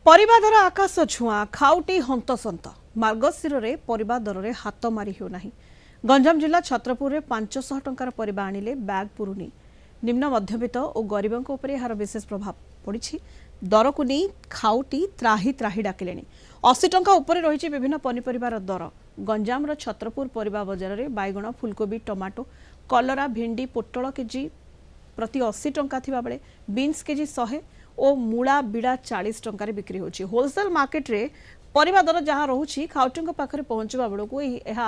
परिबा दर आकाश छुआ खाउटी हंतसंत मार्गशीर रे परिबा दर रे हाथ मारी हो नाही। गंजाम जिला छत्रपुर रे 500 टंकार परिबा आनिले बैग पुरुनी। निम्न मध्यबित्त और गरीबों उपरे यार विशेष प्रभाव पड़ी। दर को नहीं खाउटी त्राही त्राही डाकिले 80 टंका उपरे रही विभिन्न पनीपरिबार दर। गंजाम छत्रपुर परिबा बजार रे बैगण फुलकोबी टमाटो कलरा भिंडी पोटल केजी प्रति 80 टंका थिबा बेले बीन्स केजी 100 और मूला बिड़ा 40 टंकार बिक्री होची। होलसेल मार्केट रे परिबा दर जहाँ रोची खाउटी पाखरे पहुंचवा बेलू यह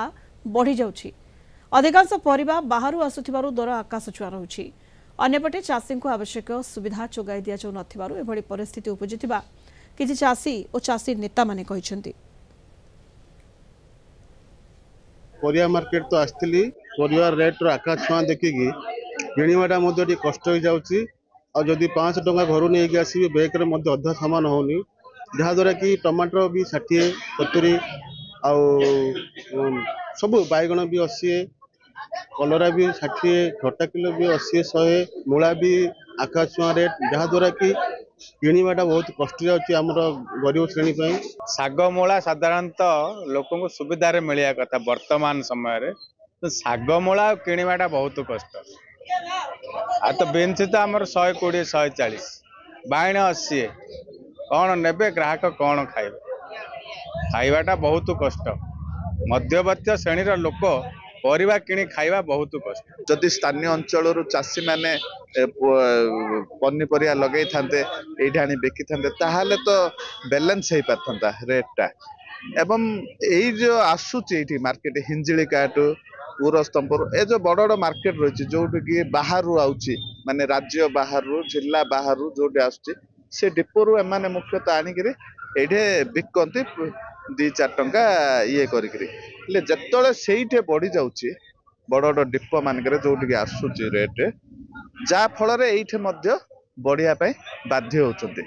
बढ़ी जाउची। अधिकांश परिबा बाहर आसुथिबारु दर आकाश छुआ रहुची। अन्यपटे चाषी को आवश्यक सुविधा जोगाई दिया जाउ नथिबारु एभଳି परिस्थिति उपजिथिबा किछि चाषी और चाषी नेता माने कहिसेंती। परिया मार्केट तो आसती परिया रेट आकाश छुआ देखिकी किणवाटा कष्ट हो जाऊँगी। और जदि 500 टंका घर नहीं आसबे बेग्रे अधा सामान होनी जहाद्वारा कि टमाटर भी 60 70 सब बैगण भी 80 कलरा भी 60 छटा किलो भी 80 100 मूला भी आकाश छुआ रेट जहाद्वारा कि किणवाटा बहुत कष्ट जाऊँगी गरीब श्रेणी पर। साग मूला साधारणतः लोक सुविधा मिलिया कथा वर्तमान समय तो साग मूला किणवाटा बहुत कष्ट। आ तो बीन्स तो आमर 120 140 बाइण 80 कौन नेबे ग्राहक कौन खाइबे खाइबाटा बहुत कष्ट। मध्यवर्ती श्रेणी लोक परिबा किणी खाइबा बहुत कष्ट। जदि स्थानीय अंचल चाषी माने पनीपरिया लगे थांते ये बिकी थांते ताहले तो बैलेंस हो पारता रेटा। एवं यही जो आसूची मार्केट हिंजिली काटू पूरा स्तंभ ए जो बड़ बड़ मार्केट रही जो कि बाहर आउची माने राज्य बाहर जिला बाहर जो से डिपो रू एमाने मुख्यतः आनिक ये बिकती 2-4 टंका ये करते से बढ़ी जाऊँगी बड़ बड़ डिपो मानक जो आसूची रेट जा फल ये बढ़िया बाध्य होती।